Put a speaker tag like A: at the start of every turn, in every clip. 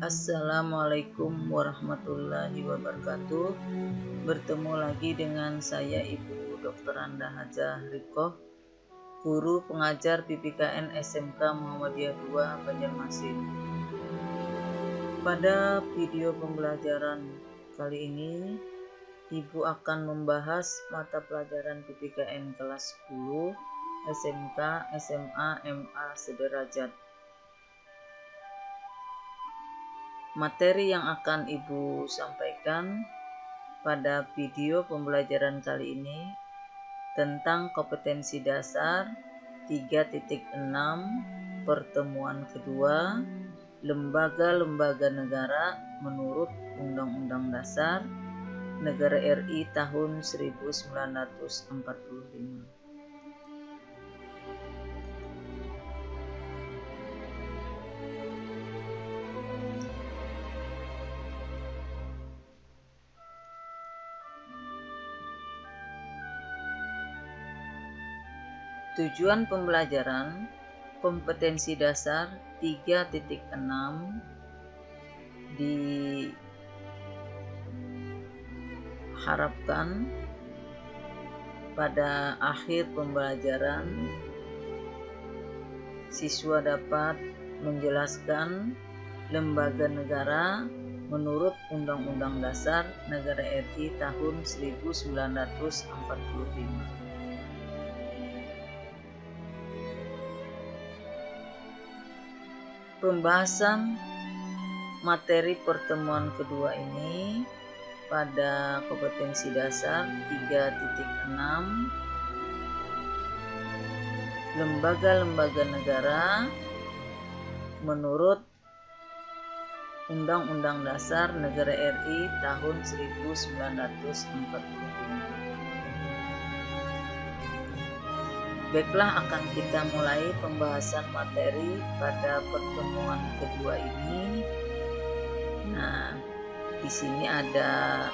A: Assalamualaikum warahmatullahi wabarakatuh. Bertemu lagi dengan saya Ibu Dr. Anda Hajah Rikoh, guru pengajar PPKN SMK Muhammadiyah 2 Banjarmasin. Pada video pembelajaran kali ini, Ibu akan membahas mata pelajaran PPKN kelas 10, SMK, SMA, MA sederajat. Materi yang akan Ibu sampaikan pada video pembelajaran kali ini tentang kompetensi dasar 3.6 pertemuan kedua lembaga-lembaga negara menurut Undang-Undang Dasar Negara RI tahun 1945. Tujuan pembelajaran kompetensi dasar 3.6 diharapkan pada akhir pembelajaran siswa dapat menjelaskan lembaga negara menurut Undang-Undang Dasar Negara RI tahun 1945. Pembahasan materi pertemuan kedua ini pada kompetensi dasar 3.6 lembaga-lembaga negara menurut Undang-Undang Dasar Negara RI tahun 1945. Baiklah, akan kita mulai pembahasan materi pada pertemuan kedua ini. Nah, di sini ada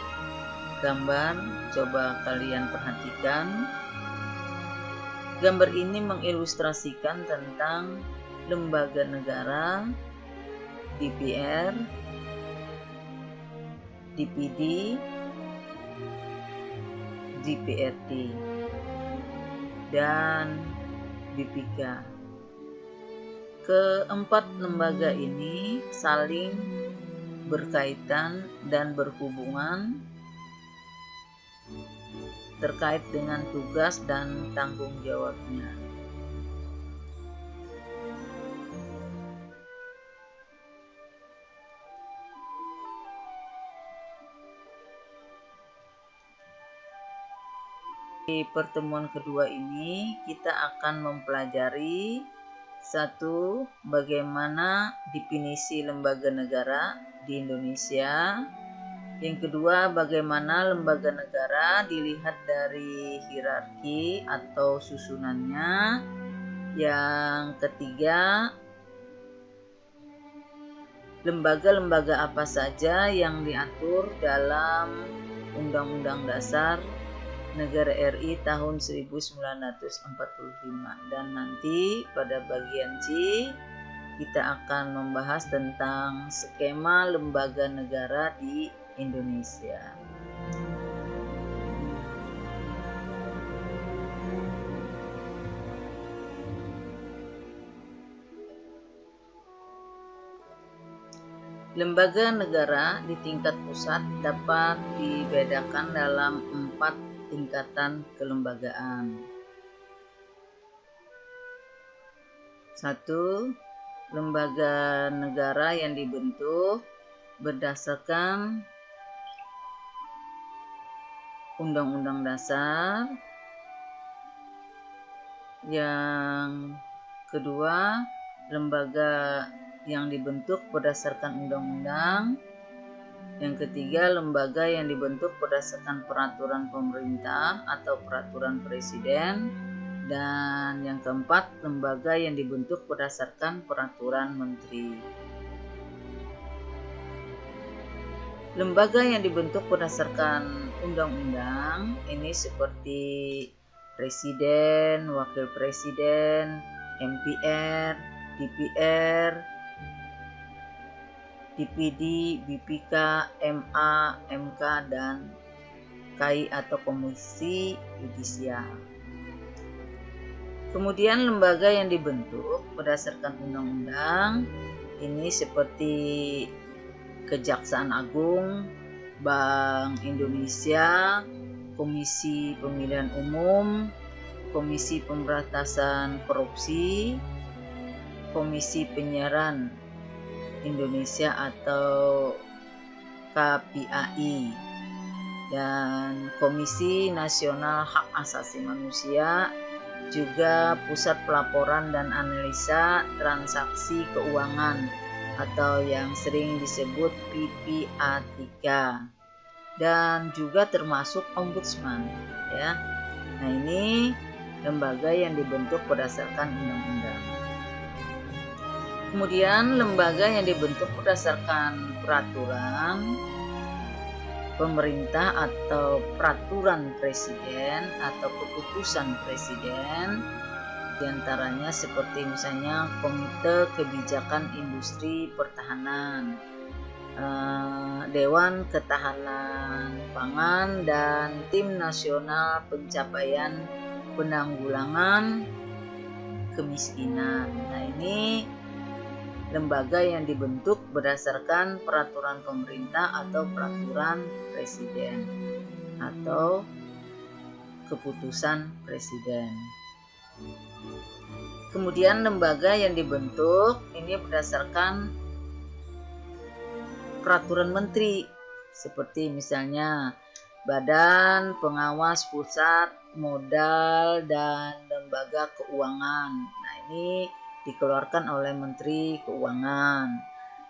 A: gambar, coba kalian perhatikan. Gambar ini mengilustrasikan tentang lembaga negara, DPR, DPD, DPRD, dan BPK. Keempat lembaga ini saling berkaitan dan berhubungan terkait dengan tugas dan tanggung jawabnya. Di pertemuan kedua ini kita akan mempelajari satu, bagaimana definisi lembaga negara di Indonesia. Yang kedua, bagaimana lembaga negara dilihat dari hierarki atau susunannya. Yang ketiga, lembaga-lembaga apa saja yang diatur dalam Undang-Undang Dasar Negara RI tahun 1945. Dan nanti pada bagian C kita akan membahas tentang skema lembaga negara di Indonesia. Lembaga negara di tingkat pusat dapat dibedakan dalam 4 tingkatan kelembagaan. 1. Lembaga negara yang dibentuk berdasarkan Undang-Undang Dasar. Yang kedua, lembaga yang dibentuk berdasarkan undang-undang. Yang ketiga, lembaga yang dibentuk berdasarkan peraturan pemerintah atau peraturan presiden. Dan yang keempat, lembaga yang dibentuk berdasarkan peraturan menteri. Lembaga yang dibentuk berdasarkan undang-undang ini seperti presiden, wakil presiden, MPR, DPR, DPD, BPK, MA, MK, dan KI atau Komisi Yudisial. Kemudian lembaga yang dibentuk berdasarkan undang-undang ini seperti Kejaksaan Agung, Bank Indonesia, Komisi Pemilihan Umum, Komisi Pemberantasan Korupsi, Komisi Penyiaran Indonesia atau KPAI, dan Komisi Nasional Hak Asasi Manusia, juga Pusat Pelaporan dan Analisa Transaksi Keuangan atau yang sering disebut PPA3, dan juga termasuk Ombudsman ya. Nah, ini lembaga yang dibentuk berdasarkan undang-undang. Kemudian lembaga yang dibentuk berdasarkan peraturan pemerintah atau peraturan presiden atau keputusan presiden, diantaranya seperti misalnya Komite Kebijakan Industri Pertahanan, Dewan Ketahanan Pangan, dan Tim Nasional Pencapaian Penanggulangan Kemiskinan. Nah, ini lembaga yang dibentuk berdasarkan peraturan pemerintah atau peraturan presiden atau keputusan presiden. Kemudian lembaga yang dibentuk ini berdasarkan peraturan menteri, seperti misalnya Badan Pengawas Pusat Modal dan Lembaga Keuangan. Nah, ini dikeluarkan oleh Menteri Keuangan.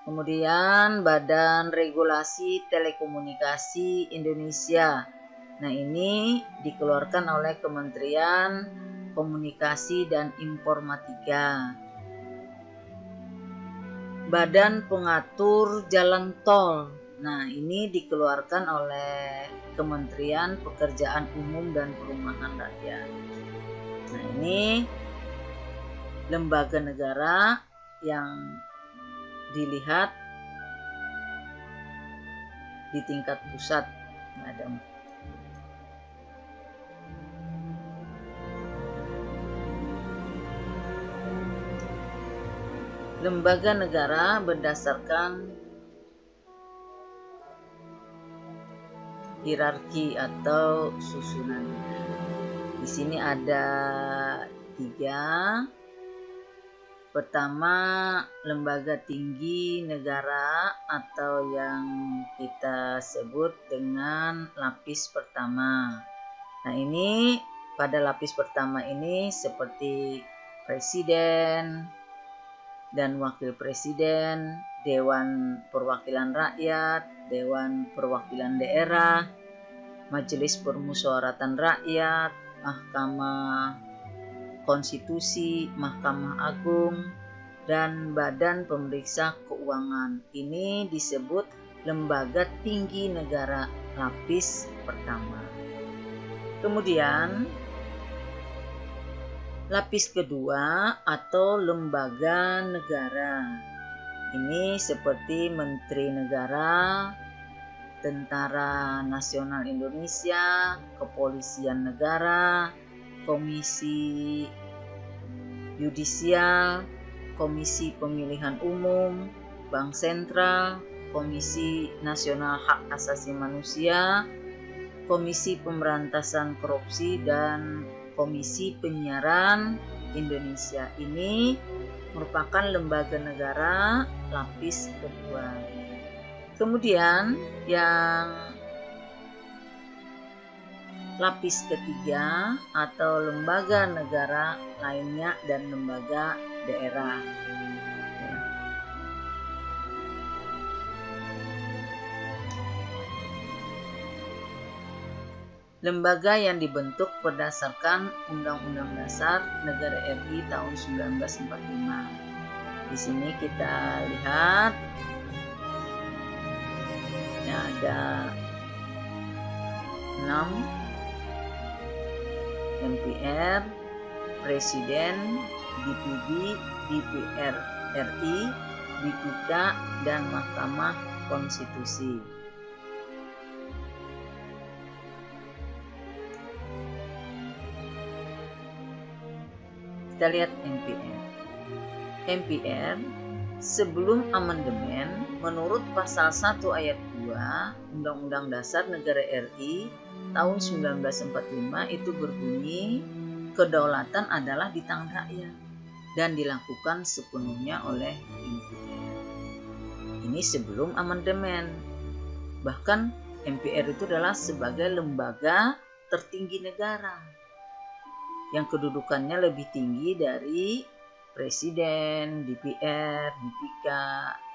A: Kemudian Badan Regulasi Telekomunikasi Indonesia. Nah, ini dikeluarkan oleh Kementerian Komunikasi dan Informatika. Badan Pengatur Jalan Tol. Nah, ini dikeluarkan oleh Kementerian Pekerjaan Umum dan Perumahan Rakyat. Nah, ini lembaga negara yang dilihat di tingkat pusat. Ada lembaga negara berdasarkan hierarki atau susunan. Di sini ada 3. Pertama, lembaga tinggi negara atau yang kita sebut dengan lapis pertama. Nah, ini pada lapis pertama ini seperti presiden dan wakil presiden, Dewan Perwakilan Rakyat, Dewan Perwakilan Daerah, Majelis Permusyawaratan Rakyat, Mahkamah Konstitusi, Mahkamah Agung, dan Badan Pemeriksa Keuangan. Ini disebut lembaga tinggi negara lapis pertama. Kemudian lapis kedua atau lembaga negara. Ini seperti Menteri Negara, Tentara Nasional Indonesia, Kepolisian Negara, Komisi Yudisial, Komisi Pemilihan Umum, Bank Sentral, Komisi Nasional Hak Asasi Manusia, Komisi Pemberantasan Korupsi, dan Komisi Penyiaran Indonesia. Ini merupakan lembaga negara lapis kedua. Kemudian yang lapis ketiga atau lembaga negara lainnya dan lembaga daerah. Lembaga yang dibentuk berdasarkan Undang-Undang Dasar Negara RI tahun 1945. Di sini kita lihat ya, ada 6 MPR, Presiden, DPD, DPR RI, BPK, dan Mahkamah Konstitusi. Kita lihat MPR. MPR sebelum amandemen menurut pasal 1 ayat 2 Undang-Undang Dasar Negara RI tahun 1945 itu berbunyi, kedaulatan adalah di tangan rakyat dan dilakukan sepenuhnya oleh MPR. Ini sebelum amandemen. Bahkan MPR itu adalah sebagai lembaga tertinggi negara yang kedudukannya lebih tinggi dari Presiden, DPR, DPK,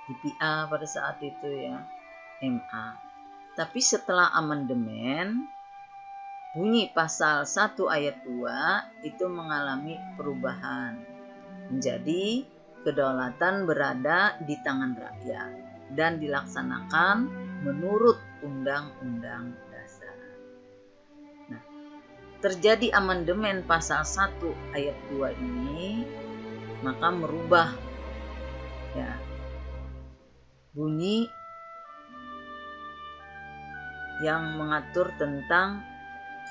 A: DPA pada saat itu ya, MA. Tapi setelah amandemen, bunyi pasal 1 ayat 2 itu mengalami perubahan. Menjadi kedaulatan berada di tangan rakyat dan dilaksanakan menurut Undang-Undang Dasar. Nah, terjadi amandemen pasal 1 ayat 2 ini, maka merubah ya bunyi yang mengatur tentang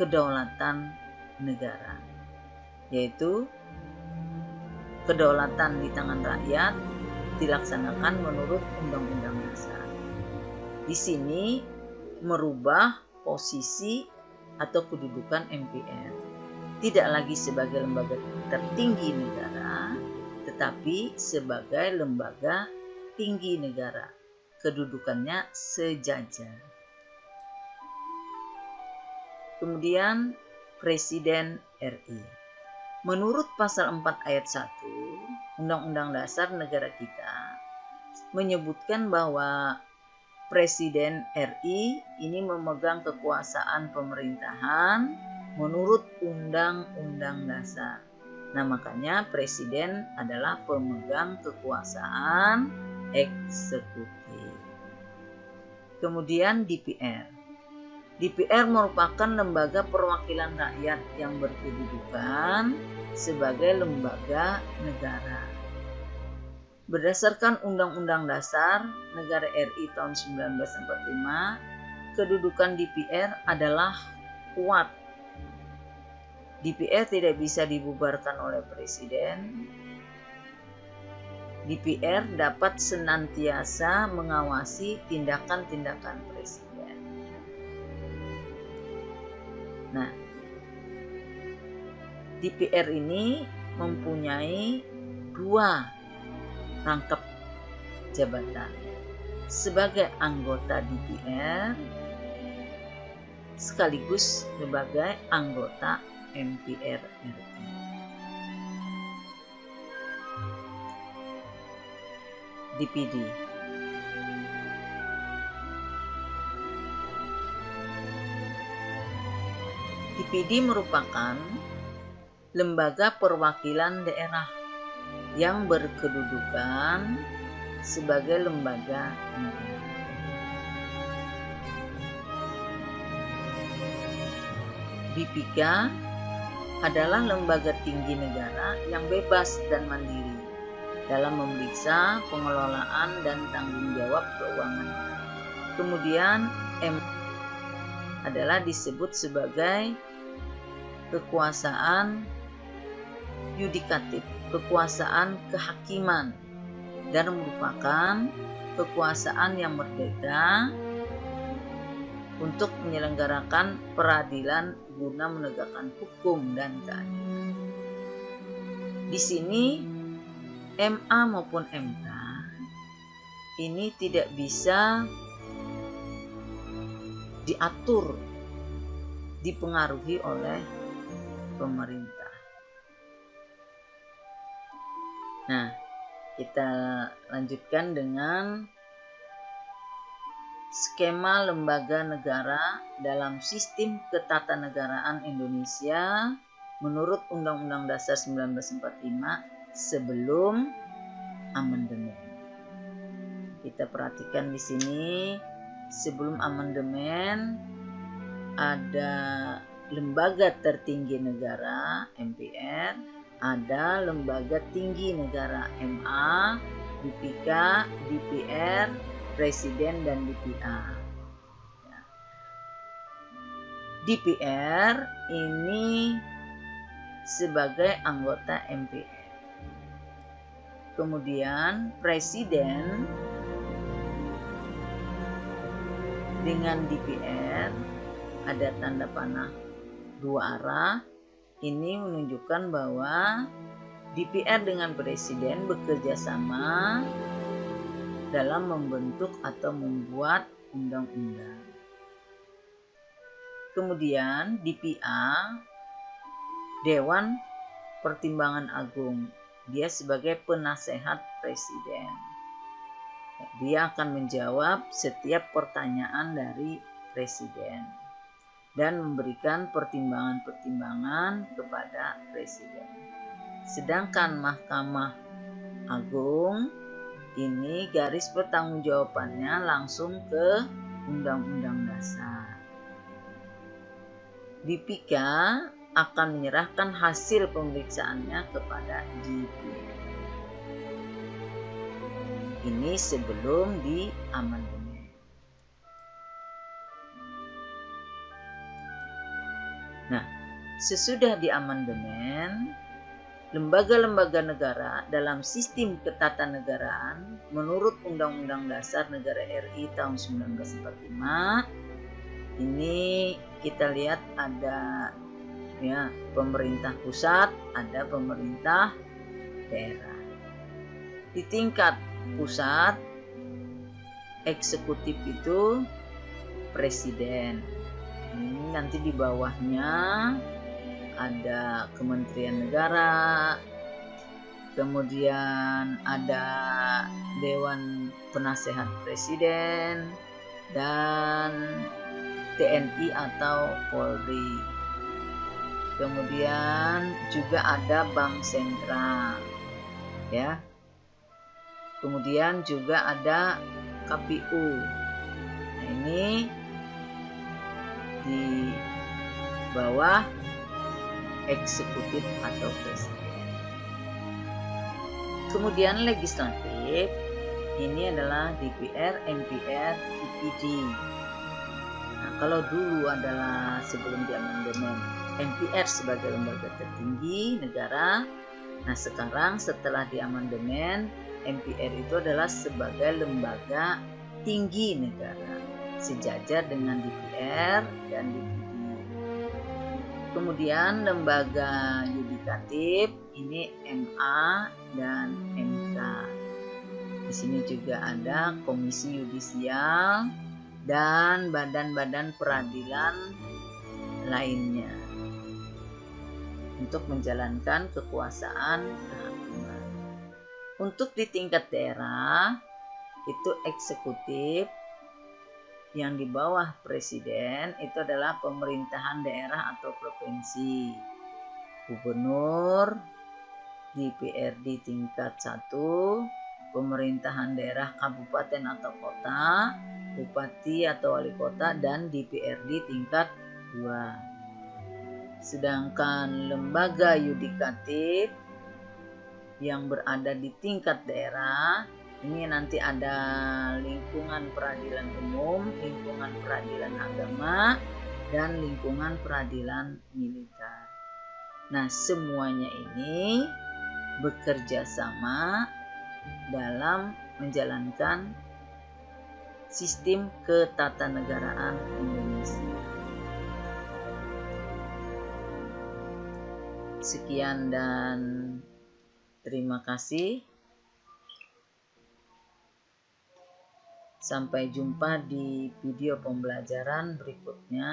A: kedaulatan negara, yaitu kedaulatan di tangan rakyat dilaksanakan menurut Undang-Undang Dasar. Di sini merubah posisi atau kedudukan MPR, tidak lagi sebagai lembaga tertinggi negara, tetapi sebagai lembaga tinggi negara, kedudukannya sejajar. Kemudian Presiden RI. Menurut pasal 4 ayat 1 Undang-Undang Dasar Negara kita menyebutkan bahwa Presiden RI ini memegang kekuasaan pemerintahan menurut Undang-Undang Dasar. Nah, makanya Presiden adalah pemegang kekuasaan eksekutif. Kemudian DPR. DPR merupakan lembaga perwakilan rakyat yang berkedudukan sebagai lembaga negara. Berdasarkan Undang-Undang Dasar Negara RI tahun 1945, kedudukan DPR adalah kuat. DPR tidak bisa dibubarkan oleh Presiden. DPR dapat senantiasa mengawasi tindakan-tindakan Presiden. Nah, DPR ini mempunyai 2 rangkap jabatan. Sebagai anggota DPR sekaligus sebagai anggota MPR RI. DPD. DPD merupakan lembaga perwakilan daerah yang berkedudukan sebagai lembaga negara. BPK adalah lembaga tinggi negara yang bebas dan mandiri dalam memeriksa pengelolaan dan tanggung jawab keuangan. Kemudian M adalah disebut sebagai kekuasaan yudikatif, kekuasaan kehakiman, dan merupakan kekuasaan yang merdeka untuk menyelenggarakan peradilan guna menegakkan hukum dan keadilan. Di sini MA maupun MK ini tidak bisa diatur, dipengaruhi oleh pemerintah. Nah, kita lanjutkan dengan skema lembaga negara dalam sistem ketatanegaraan Indonesia menurut Undang-Undang Dasar 1945 sebelum amandemen. Kita perhatikan di sini, sebelum amandemen ada lembaga tertinggi negara MPR, ada lembaga tinggi negara MA, DPK, DPR, Presiden, dan DPA. DPR ini sebagai anggota MPR. Kemudian Presiden dengan DPR ada tanda panah dua arah. Ini menunjukkan bahwa DPR dengan Presiden bekerja sama dalam membentuk atau membuat undang-undang. Kemudian DPA, Dewan Pertimbangan Agung, dia sebagai penasehat Presiden. Dia akan menjawab setiap pertanyaan dari Presiden dan memberikan pertimbangan-pertimbangan kepada Presiden. Sedangkan Mahkamah Agung ini garis pertanggungjawabannya langsung ke Undang-Undang Dasar. DPK akan menyerahkan hasil pemeriksaannya kepada DPR. Ini sebelum diamandemen. Nah, sesudah diamandemen, lembaga-lembaga negara dalam sistem ketatanegaraan menurut Undang-Undang Dasar Negara RI tahun 1945, ini kita lihat ada pemerintah pusat, ada pemerintah daerah. Di tingkat pusat, eksekutif itu Presiden. Ini nanti di bawahnya ada Kementerian Negara, kemudian ada Dewan Penasehat Presiden, dan TNI atau Polri. Kemudian juga ada Bank Sentral, ya. Kemudian juga ada KPU. Nah, ini di bawah eksekutif atau presiden. Kemudian legislatif, ini adalah DPR, MPR, DPD. Nah, kalau dulu adalah sebelum diamandemen MPR sebagai lembaga tertinggi negara, nah sekarang setelah diamandemen MPR itu adalah sebagai lembaga tinggi negara, sejajar dengan DPR dan DPD. Kemudian lembaga yudikatif ini MA dan MK. Di sini juga ada Komisi Yudisial dan badan-badan peradilan lainnya untuk menjalankan kekuasaan kehakiman. Untuk di tingkat daerah itu eksekutif yang di bawah presiden itu adalah pemerintahan daerah atau provinsi, gubernur, DPRD tingkat 1, pemerintahan daerah kabupaten atau kota, bupati atau wali kota, dan DPRD tingkat 2. Sedangkan lembaga yudikatif yang berada di tingkat daerah, ini nanti ada lingkungan peradilan umum, lingkungan peradilan agama, dan lingkungan peradilan militer. Nah, semuanya ini bekerja sama dalam menjalankan sistem ketatanegaraan Indonesia. Sekian dan terima kasih. Sampai jumpa di video pembelajaran berikutnya.